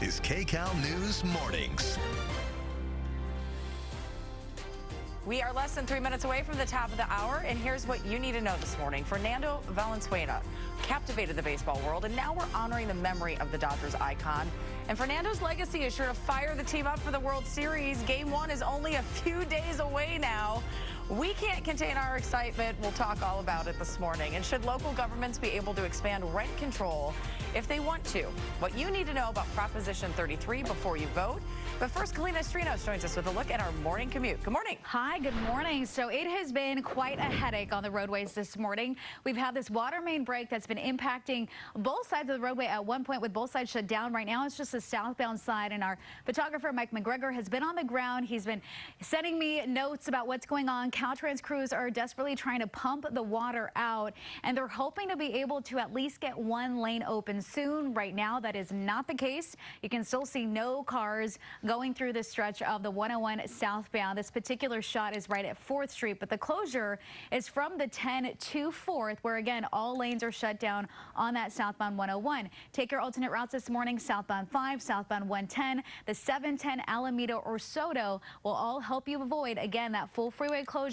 is Kcal News Mornings. We are less than 3 minutes away from the top of the hour, and here's what you need to know this morning. Fernando Valenzuela captivated the baseball world, and now we're honoring the memory of the Dodgers icon. And Fernando's legacy is sure to fire the team up for the World Series. Game 1 is only a few days away now. We can't contain our excitement. We'll talk all about it this morning. And should local governments be able to expand rent control if they want to? What you need to know about Proposition 33 before you vote. But first, Kalina Strinos joins us with a look at our morning commute. Good morning. Hi, good morning. So it has been quite a headache on the roadways this morning. We've had this water main break that's been impacting both sides of the roadway at one point with both sides shut down. Right now, it's just the southbound side. And our photographer, Mike McGregor, has been on the ground. He's been sending me notes about what's going on. Caltrans crews are desperately trying to pump the water out, and they're hoping to be able to at least get one lane open soon. Right now, that is not the case. You can still see no cars going through this stretch of the 101 southbound. This particular shot is right at 4th Street, but the closure is from the 10 to 4th, where again, all lanes are shut down on that southbound 101. Take your alternate routes this morning. Southbound 5, southbound 110, the 710 Alameda or Soto will all help you avoid, again, that full freeway closure.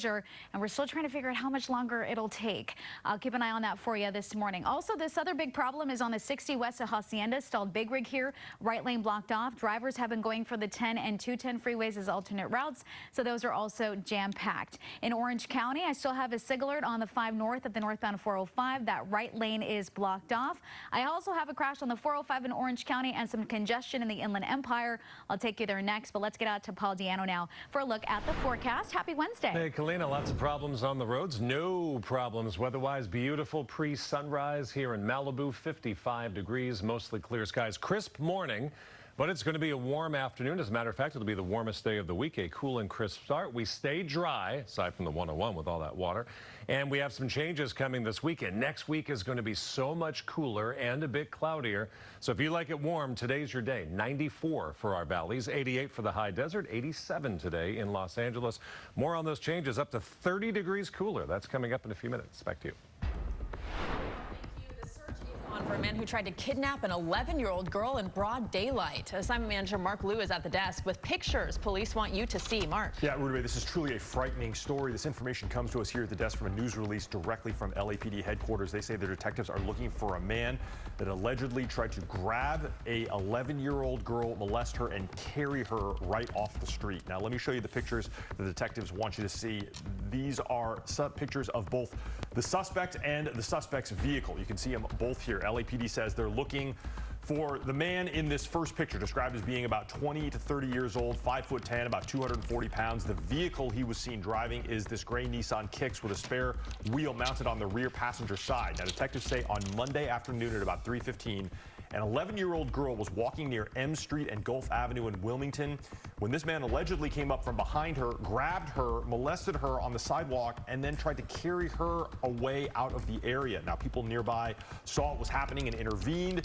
And we're still trying to figure out how much longer it'll take. I'll keep an eye on that for you this morning. Also, this other big problem is on the 60 west of Hacienda. Stalled big rig here, right lane blocked off. Drivers have been going for the 10 and 210 freeways as alternate routes, so those are also jam-packed. In Orange County, I still have a SIG alert on the 5 north of the northbound 405. That right lane is blocked off. I also have a crash on the 405 in Orange County and some congestion in the Inland Empire. I'll take you there next, but let's get out to Paul Diano now for a look at the forecast. Happy Wednesday. Hey, Kalina, lots of problems on the roads. No problems weather-wise. Beautiful pre-sunrise here in Malibu. 55 degrees, mostly clear skies. Crisp morning, but it's going to be a warm afternoon. As a matter of fact, it'll be the warmest day of the week. A cool and crisp start. We stay dry, aside from the 101 with all that water. And we have some changes coming this weekend. Next week is going to be so much cooler and a bit cloudier. So if you like it warm, today's your day. 94 for our valleys, 88 for the high desert, 87 today in Los Angeles. More on those changes, up to 30 degrees cooler. That's coming up in a few minutes. Back to you. For a man who tried to kidnap an 11-year-old girl in broad daylight. Assignment manager Mark Liu is at the desk with pictures police want you to see. Mark. Yeah, Rudy, this is truly a frightening story. This information comes to us here at the desk from a news release directly from LAPD headquarters. They say the detectives are looking for a man that allegedly tried to grab a 11-year-old girl, molest her, and carry her right off the street. Now, let me show you the pictures the detectives want you to see. These are pictures of both the suspect and the suspect's vehicle. You can see them both here. LAPD says they're looking for the man in this first picture, described as being about 20 to 30 years old, 5'10", about 240 pounds. The vehicle he was seen driving is this gray Nissan Kicks with a spare wheel mounted on the rear passenger side. Now, detectives say on Monday afternoon at about 3:15, an 11-year-old girl was walking near M Street and Gulf Avenue in Wilmington when this man allegedly came up from behind her, grabbed her, molested her on the sidewalk, and then tried to carry her away out of the area. Now, people nearby saw what was happening and intervened.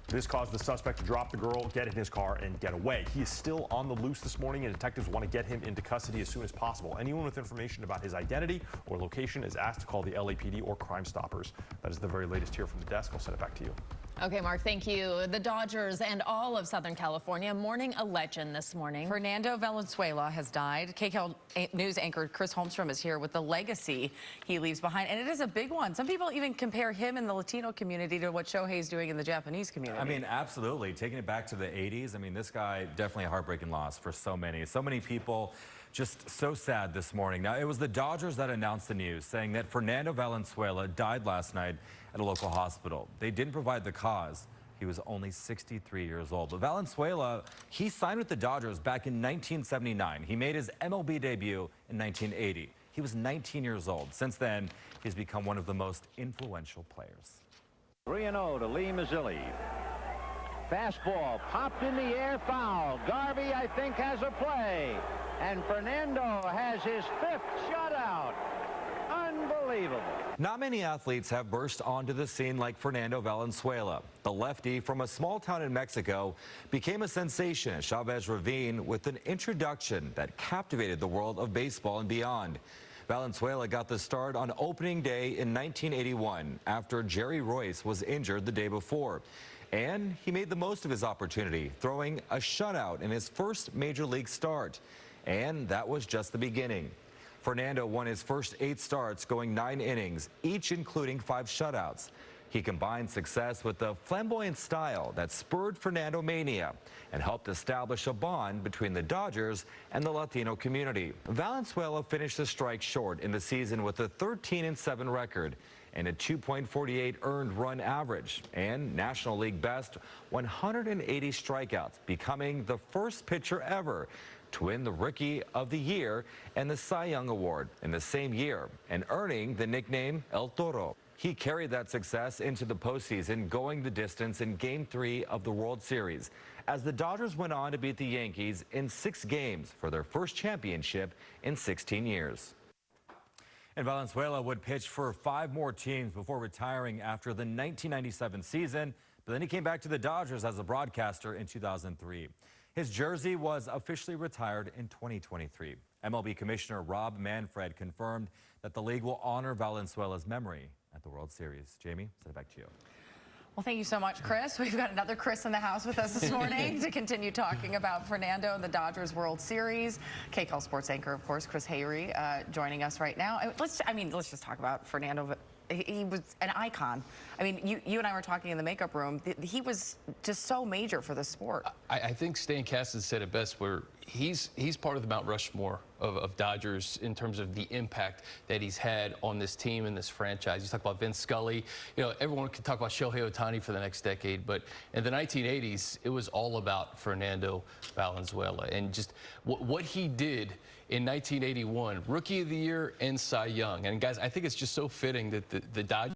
This caused the suspect to drop the girl, get in his car, and get away. He is still on the loose this morning, and detectives want to get him into custody as soon as possible. Anyone with information about his identity or location is asked to call the LAPD or Crime Stoppers. That is the very latest here from the desk. I'll send it back to you. Okay, Mark, thank you. The Dodgers and all of Southern California mourning a legend this morning. Fernando Valenzuela has died. Kcal News anchor Chris Holmstrom is here with the legacy he leaves behind, and it is a big one. Some people even compare him in the Latino community to what Shohei's doing in the Japanese community. I mean, absolutely. Taking it back to the 80s, I mean, this guy definitely a heartbreaking loss for so many people. Just so sad this morning. Now, it was the Dodgers that announced the news, saying that Fernando Valenzuela died last night at a local hospital. They didn't provide the cause. He was only 63 years old. But Valenzuela, he signed with the Dodgers back in 1979. He made his MLB debut in 1980. He was 19 years old. Since then, he's become one of the most influential players. 3-0 to Lee Mazzilli. Fastball popped in the air, foul. Garvey, I think, has a play. And Fernando has his 5th shutout. Unbelievable. Not many athletes have burst onto the scene like Fernando Valenzuela. The lefty from a small town in Mexico became a sensation at Chavez Ravine with an introduction that captivated the world of baseball and beyond. Valenzuela got the start on opening day in 1981 after Jerry Royce was injured the day before. And he made the most of his opportunity, throwing a shutout in his first major league start. And that was just the beginning. Fernando won his first 8 starts, going 9 innings, each including 5 shutouts. He combined success with the flamboyant style that spurred Fernando mania and helped establish a bond between the Dodgers and the Latino community. Valenzuela finished the strike short in the season with a 13-7 record and a 2.48 earned run average and National League best 180 strikeouts, becoming the first pitcher ever to win the Rookie of the Year and the Cy Young Award in the same year and earning the nickname El Toro. He carried that success into the postseason, going the distance in Game 3 of the World Series, as the Dodgers went on to beat the Yankees in 6 games for their first championship in 16 years. And Valenzuela would pitch for 5 more teams before retiring after the 1997 season, but then he came back to the Dodgers as a broadcaster in 2003. His jersey was officially retired in 2023. MLB Commissioner Rob Manfred confirmed that the league will honor Valenzuela's memory at the World Series. Jamie, send it back to you. Well, thank you so much, Chris. We've got another Chris in the house with us this morning to continue talking about Fernando and the Dodgers World Series. Kcal Sports anchor, of course, Chris Hayrie, joining us right now. Let's just talk about Fernando. He was an icon. I mean, you and I were talking in the makeup room. He was just so major for the sport. I think Stan Kasten said it best, where he's part of the Mount Rushmore of Dodgers in terms of the impact that he's had on this team and this franchise. You talk about Vince Scully. You know, everyone could talk about Shohei Ohtani for the next decade, but in the 1980s, it was all about Fernando Valenzuela and just what he did in 1981, Rookie of the Year and Cy Young. And guys, I think it's just so fitting that the Dodgers